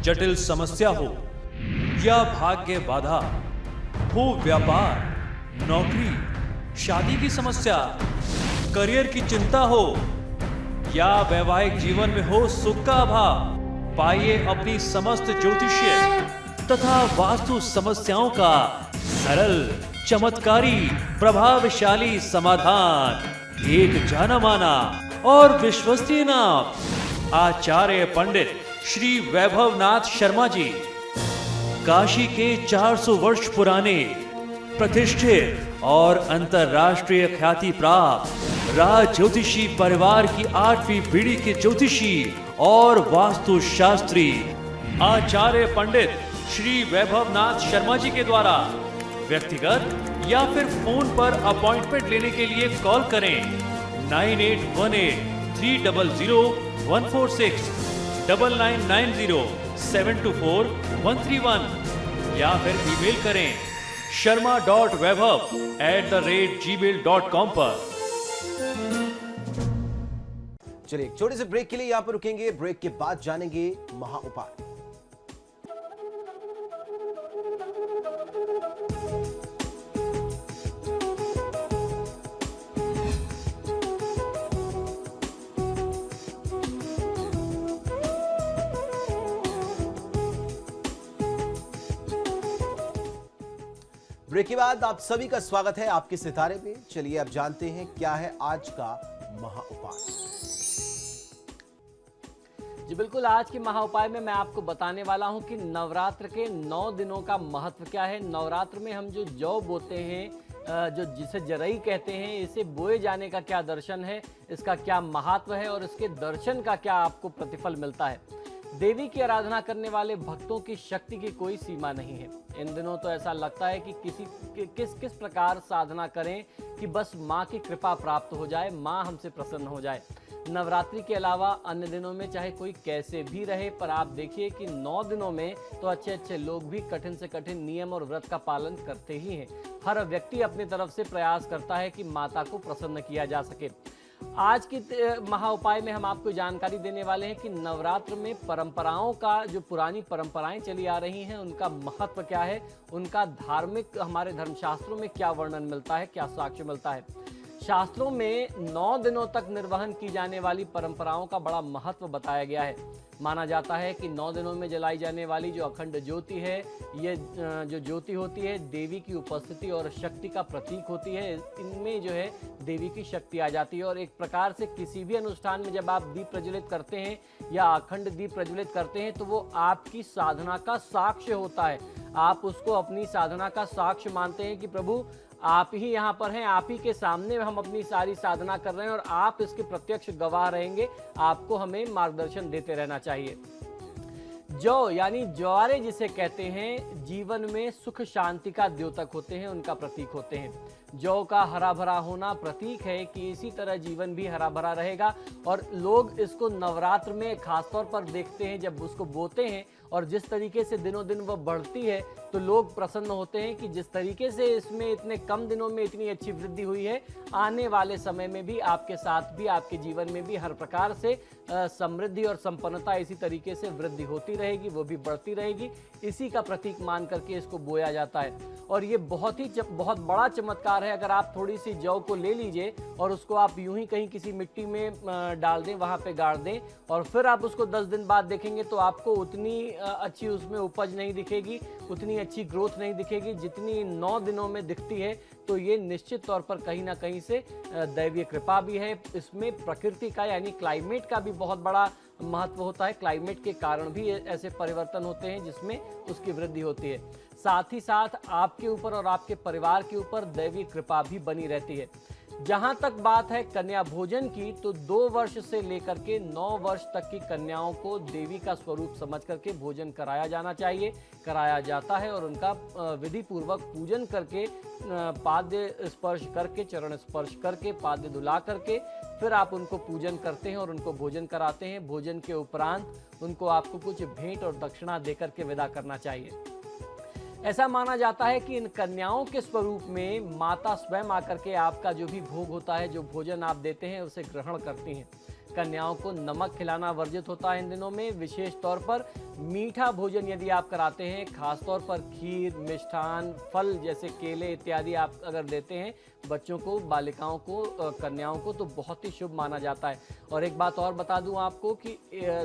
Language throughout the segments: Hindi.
जटिल समस्या हो या भाग्य बाधा हो, व्यापार, नौकरी, शादी की समस्या, करियर की चिंता हो या वैवाहिक जीवन में हो सुख का अभाव, पाइए अपनी समस्त ज्योतिषीय तथा वास्तु समस्याओं का सरल, चमत्कारी, प्रभावशाली समाधान। एक जाना माना और विश्वसनीय नाम, आचार्य पंडित श्री वैभवनाथ शर्मा जी, काशी के 400 वर्ष पुराने प्रतिष्ठित और अंतरराष्ट्रीय ख्याति प्राप्त राज ज्योतिषी परिवार की 8वीं पीढ़ी के ज्योतिषी और वास्तु शास्त्री आचार्य पंडित श्री वैभवनाथ शर्मा जी के द्वारा व्यक्तिगत या फिर फोन पर अपॉइंटमेंट लेने के लिए कॉल करें 9818300146, 9990724131 या फिर ईमेल करें sharma.vaibhav@gmail.com पर। चलिए एक छोटे से ब्रेक के लिए यहां पर रुकेंगे। ब्रेक के बाद जानेंगे महा उपाय। ब्रेक के बाद आप सभी का स्वागत है आपके सितारे में। चलिए अब जानते हैं क्या है आज का महा उपाय। जी बिल्कुल, आज के महा उपाय में मैं आपको बताने वाला हूं कि नवरात्र के 9 दिनों का महत्व क्या है। नवरात्र में हम जो जौ बोते हैं, जो जिसे जरई कहते हैं, इसे बोए जाने का क्या दर्शन है, इसका क्या महत्व है और इसके दर्शन का क्या आपको प्रतिफल मिलता है। देवी की आराधना करने वाले भक्तों की शक्ति की कोई सीमा नहीं है। इन दिनों तो ऐसा लगता है कि किस प्रकार साधना करें कि बस माँ की कृपा प्राप्त हो जाए, माँ हमसे प्रसन्न हो जाए। नवरात्रि के अलावा अन्य दिनों में चाहे कोई कैसे भी रहे, पर आप देखिए कि 9 दिनों में तो अच्छे अच्छे लोग भी कठिन से कठिन नियम और व्रत का पालन करते ही हैं। हर व्यक्ति अपनी तरफ से प्रयास करता है कि माता को प्रसन्न किया जा सके। आज की महा उपाय में हम आपको जानकारी देने वाले हैं कि नवरात्र में परंपराओं का, जो पुरानी परंपराएं चली आ रही हैं, उनका महत्व क्या है, उनका धार्मिक, हमारे धर्मशास्त्रों में क्या वर्णन मिलता है, क्या साक्ष्य मिलता है। शास्त्रों में 9 दिनों तक निर्वहन की जाने वाली परंपराओं का बड़ा महत्व बताया गया है। माना जाता है कि 9 दिनों में जलाई जाने वाली जो अखंड ज्योति है, ये जो ज्योति होती है देवी की उपस्थिति और शक्ति का प्रतीक होती है। इनमें जो है देवी की शक्ति आ जाती है और एक प्रकार से किसी भी अनुष्ठान में जब आप दीप प्रज्वलित करते हैं या अखंड दीप प्रज्वलित करते हैं तो वो आपकी साधना का साक्ष्य होता है। आप उसको अपनी साधना का साक्ष्य मानते हैं कि प्रभु आप ही यहाँ पर हैं, आप ही के सामने हम अपनी सारी साधना कर रहे हैं और आप इसके प्रत्यक्ष गवाह रहेंगे। आपको हमें मार्गदर्शन देते रहना चाहिए। जौ यानी ज्वारे जिसे कहते हैं, जीवन में सुख शांति का द्योतक होते हैं, उनका प्रतीक होते हैं। जौ का हरा भरा होना प्रतीक है कि इसी तरह जीवन भी हरा भरा रहेगा। और लोग इसको नवरात्र में खासतौर पर देखते हैं, जब उसको बोते हैं और जिस तरीके से दिनों दिन वह बढ़ती है तो लोग प्रसन्न होते हैं कि जिस तरीके से इसमें इतने कम दिनों में इतनी अच्छी वृद्धि हुई है, आने वाले समय में भी आपके साथ भी, आपके जीवन में भी हर प्रकार से समृद्धि और संपन्नता इसी तरीके से वृद्धि होती रहेगी, वो भी बढ़ती रहेगी। इसी का प्रतीक मान करके इसको बोया जाता है। और ये बहुत बड़ा चमत्कार है। अगर आप थोड़ी सी जौ को ले लीजिए और उसको आप यूं ही कहीं किसी मिट्टी में डाल दें, वहां पे गाड़ दें और फिर आप उसको 10 दिन बाद देखेंगे तो आपको उतनी अच्छी उसमें उपज नहीं दिखेगी, उतनी अच्छी ग्रोथ नहीं दिखेगी जितनी 9 दिनों में दिखती है। तो ये निश्चित तौर पर कहीं ना कहीं से दैवीय कृपा भी है। इसमें प्रकृति का यानी क्लाइमेट का भी बहुत बड़ा महत्व होता है। क्लाइमेट के कारण भी ऐसे परिवर्तन होते हैं जिसमें उसकी वृद्धि होती है। साथ ही साथ आपके ऊपर और आपके परिवार के ऊपर दैवीय कृपा भी बनी रहती है। जहां तक बात है कन्या भोजन की, तो 2 वर्ष से लेकर के 9 वर्ष तक की कन्याओं को देवी का स्वरूप समझ करके भोजन कराया जाना चाहिए, कराया जाता है। और उनका विधि पूर्वक पूजन करके, पाद्य स्पर्श करके, चरण स्पर्श करके, पाद्य धुला करके फिर आप उनको पूजन करते हैं और उनको भोजन कराते हैं। भोजन के उपरांत उनको आपको कुछ भेंट और दक्षिणा देकर के विदा करना चाहिए। ऐसा माना जाता है कि इन कन्याओं के स्वरूप में माता स्वयं आकर के आपका जो भी भोग होता है, जो भोजन आप देते हैं, उसे ग्रहण करती हैं। कन्याओं को नमक खिलाना वर्जित होता है इन दिनों में। विशेष तौर पर मीठा भोजन यदि आप कराते हैं, खासतौर पर खीर, मिष्ठान, फल जैसे केले इत्यादि आप अगर देते हैं बच्चों को, बालिकाओं को, कन्याओं को, तो बहुत ही शुभ माना जाता है। और एक बात और बता दूं आपको कि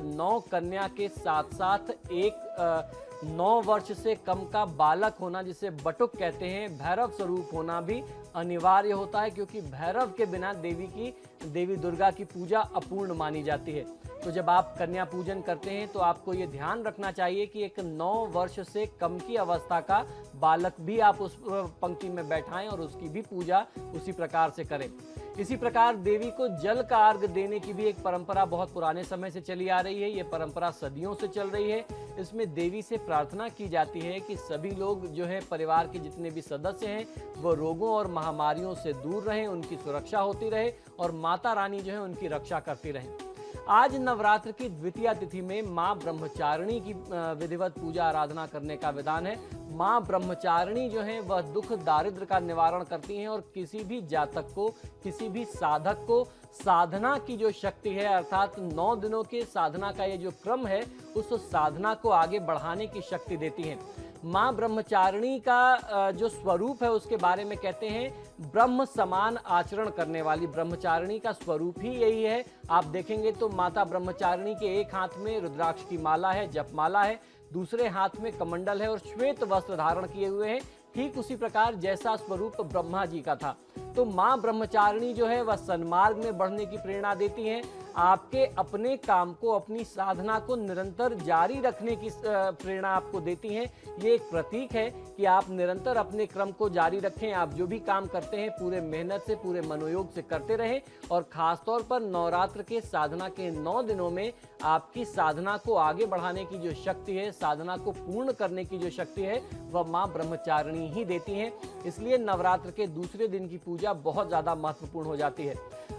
9 कन्या के साथ साथ एक 9 वर्ष से कम का बालक होना, जिसे बटुक कहते हैं, भैरव स्वरूप होना भी अनिवार्य होता है, क्योंकि भैरव के बिना देवी दुर्गा की पूजा अपूर्ण मानी जाती है। तो जब आप कन्या पूजन करते हैं तो आपको ये ध्यान रखना चाहिए कि एक 9 वर्ष से कम की अवस्था का बालक भी आप उस पंक्ति में बैठाएं और उसकी भी पूजा उसी प्रकार से करें। इसी प्रकार देवी को जल का अर्घ देने की भी एक परंपरा बहुत पुराने समय से चली आ रही है। ये परंपरा सदियों से चल रही है। इसमें देवी से प्रार्थना की जाती है कि सभी लोग जो है, परिवार के जितने भी सदस्य हैं, वो रोगों और महामारियों से दूर रहें, उनकी सुरक्षा होती रहे और माता रानी जो है उनकी रक्षा करती रहें। आज नवरात्र की द्वितीया तिथि में मां ब्रह्मचारिणी की विधिवत पूजा आराधना करने का विधान है। मां ब्रह्मचारिणी जो है वह दुख दारिद्र का निवारण करती हैं और किसी भी जातक को, किसी भी साधक को साधना की जो शक्ति है, अर्थात 9 दिनों के साधना का ये जो क्रम है, उस साधना को आगे बढ़ाने की शक्ति देती हैं। मां ब्रह्मचारिणी का जो स्वरूप है उसके बारे में कहते हैं, ब्रह्म समान आचरण करने वाली। ब्रह्मचारिणी का स्वरूप ही यही है। आप देखेंगे तो माता ब्रह्मचारिणी के एक हाथ में रुद्राक्ष की माला है, जपमाला है, दूसरे हाथ में कमंडल है और श्वेत वस्त्र धारण किए हुए हैं, ठीक उसी प्रकार जैसा स्वरूप ब्रह्मा जी का था। तो मां ब्रह्मचारिणी जो है वह सन्मार्ग में बढ़ने की प्रेरणा देती हैं, आपके अपने काम को, अपनी साधना को निरंतर जारी रखने की प्रेरणा आपको देती हैं। ये एक प्रतीक है कि आप निरंतर अपने क्रम को जारी रखें। आप जो भी काम करते हैं पूरे मेहनत से, पूरे मनोयोग से करते रहें और खासतौर पर नवरात्र के साधना के 9 दिनों में आपकी साधना को आगे बढ़ाने की जो शक्ति है, साधना को पूर्ण करने की जो शक्ति है, वह मां ब्रह्मचारिणी ही देती हैं। इसलिए नवरात्र के दूसरे दिन की पूजा बहुत ज्यादा महत्वपूर्ण हो जाती है।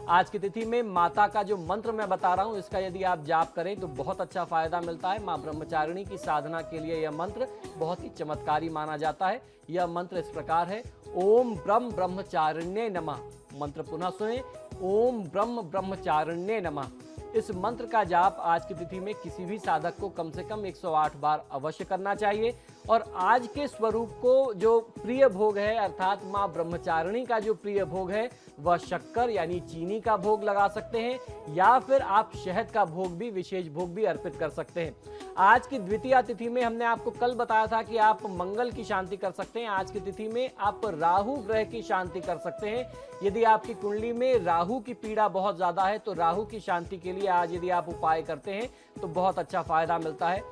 आज की तिथि में माता का जो मंत्र मैं बता रहा हूं, इसका यदि आप जाप करें तो बहुत अच्छा फायदा मिलता है। मां ब्रह्मचारिणी की साधना के लिए यह मंत्र बहुत ही चमत्कारी माना जाता है। यह मंत्र इस प्रकार है, ओम ब्रह्म ब्रह्मचारिण्ये नमः। मंत्र पुनः सुने, ओम ब्रह्म ब्रह्मचारिण्ये नमः। इस मंत्र का जाप आज की तिथि में किसी भी साधक को कम से कम 108 बार अवश्य करना चाहिए। और आज के स्वरूप को जो प्रिय भोग है, अर्थात मां ब्रह्मचारिणी का जो प्रिय भोग है, वह शक्कर यानी चीनी का भोग लगा सकते हैं, या फिर आप शहद का भोग भी, विशेष भोग भी अर्पित कर सकते हैं। आज की द्वितीया तिथि में हमने आपको कल बताया था कि आप मंगल की शांति कर सकते हैं। आज की तिथि में आप राहु ग्रह की शांति कर सकते हैं। यदि आपकी कुंडली में राहु की पीड़ा बहुत ज्यादा है तो राहु की शांति के लिए आज यदि आप उपाय करते हैं तो बहुत अच्छा फायदा मिलता है।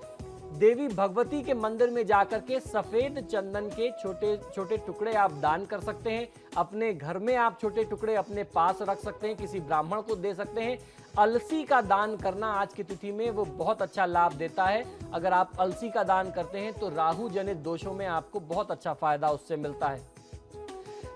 देवी भगवती के मंदिर में जाकर के सफेद चंदन के छोटे छोटे टुकड़े आप दान कर सकते हैं। अपने घर में आप छोटे टुकड़े अपने पास रख सकते हैं, किसी ब्राह्मण को दे सकते हैं। अलसी का दान करना आज की तिथि में वो बहुत अच्छा लाभ देता है। अगर आप अलसी का दान करते हैं तो राहु जनित दोषों में आपको बहुत अच्छा फायदा उससे मिलता है।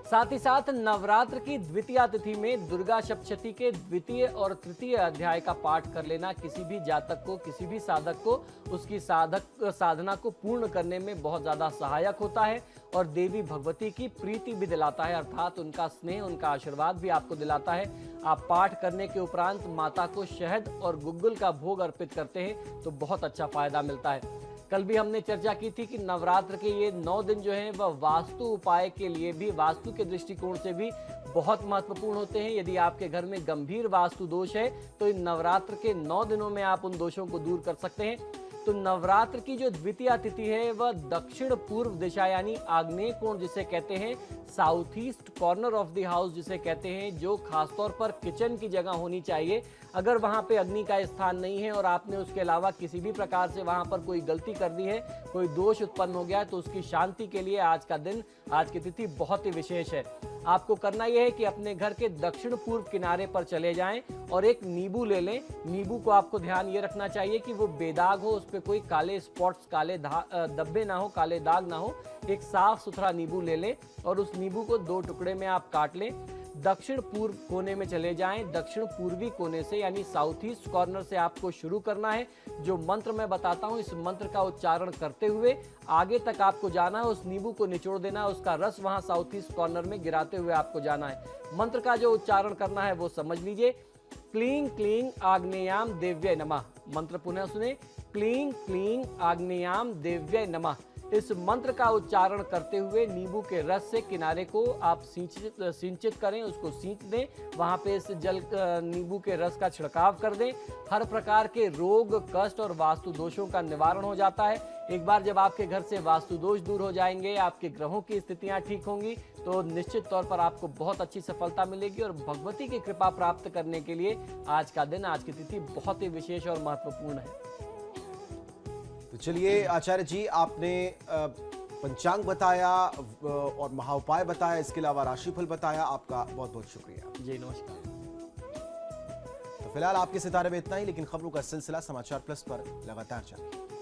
साथ ही साथ नवरात्र की द्वितीया तिथि में दुर्गा सप्तशती के द्वितीय और तृतीय अध्याय का पाठ कर लेना किसी भी जातक को, किसी भी साधक को उसकी साधना को पूर्ण करने में बहुत ज्यादा सहायक होता है और देवी भगवती की प्रीति भी दिलाता है, अर्थात उनका स्नेह, उनका आशीर्वाद भी आपको दिलाता है। आप पाठ करने के उपरांत माता को शहद और गुग्गुल का भोग अर्पित करते हैं तो बहुत अच्छा फायदा मिलता है। कल भी हमने चर्चा की थी कि नवरात्र के ये 9 दिन जो हैं वह वास्तु उपाय के लिए भी, वास्तु के दृष्टिकोण से भी बहुत महत्वपूर्ण होते हैं। यदि आपके घर में गंभीर वास्तु दोष है तो इन नवरात्र के 9 दिनों में आप उन दोषों को दूर कर सकते हैं। तो नवरात्र की जो द्वितीया तिथि है वह दक्षिण पूर्व दिशा यानी आग्नेय कोण जिसे कहते हैं, south east corner of the house जिसे कहते हैं, जो खासतौर पर किचन की जगह होनी चाहिए। अगर वहां पे अग्नि का स्थान नहीं है और आपने उसके अलावा किसी भी प्रकार से वहां पर कोई गलती कर दी है, कोई दोष उत्पन्न हो गया है, तो उसकी शांति के लिए आज का दिन, आज की तिथि बहुत ही विशेष है। आपको करना यह है कि अपने घर के दक्षिण पूर्व किनारे पर चले जाएं और एक नींबू ले लें। नींबू को आपको ध्यान ये रखना चाहिए कि वो बेदाग हो, उस पर कोई काले स्पॉट्स, काले धब्बे ना हो, काले दाग ना हो। एक साफ सुथरा नींबू ले लें और उस नींबू को 2 टुकड़े में आप काट लें। दक्षिण पूर्व कोने में चले जाएं। दक्षिण पूर्वी कोने से यानी साउथ ईस्ट कॉर्नर से आपको शुरू करना है। जो मंत्र मैं बताता हूं, इस मंत्र का उच्चारण करते हुए आगे तक आपको जाना है। उस नींबू को निचोड़ देना है, उसका रस वहां साउथ ईस्ट कॉर्नर में गिराते हुए आपको जाना है। मंत्र का जो उच्चारण करना है वो समझ लीजिए। क्लीं क्लीं आग्नेयाम देव्यै नमः। मंत्र पुनः सुने, क्लीं क्लीं आग्नेयाम देव्यै नमः। इस मंत्र का उच्चारण करते हुए नींबू के रस से किनारे को आप सिंचित करें, उसको सींच दें, वहां पे इस जल नींबू के रस का छिड़काव कर दें। हर प्रकार के रोग, कष्ट और वास्तु दोषों का निवारण हो जाता है। एक बार जब आपके घर से वास्तु दोष दूर हो जाएंगे, आपके ग्रहों की स्थितियां ठीक होंगी, तो निश्चित तौर पर आपको बहुत अच्छी सफलता मिलेगी और भगवती की कृपा प्राप्त करने के लिए आज का दिन, आज की तिथि बहुत ही विशेष और महत्वपूर्ण है। तो चलिए आचार्य जी, आपने पंचांग बताया और महाउपाय बताया, इसके अलावा राशिफल बताया। आपका बहुत बहुत शुक्रिया जी, नमस्कार। तो फिलहाल आपके सितारे में इतना ही, लेकिन खबरों का सिलसिला समाचार प्लस पर लगातार जारी।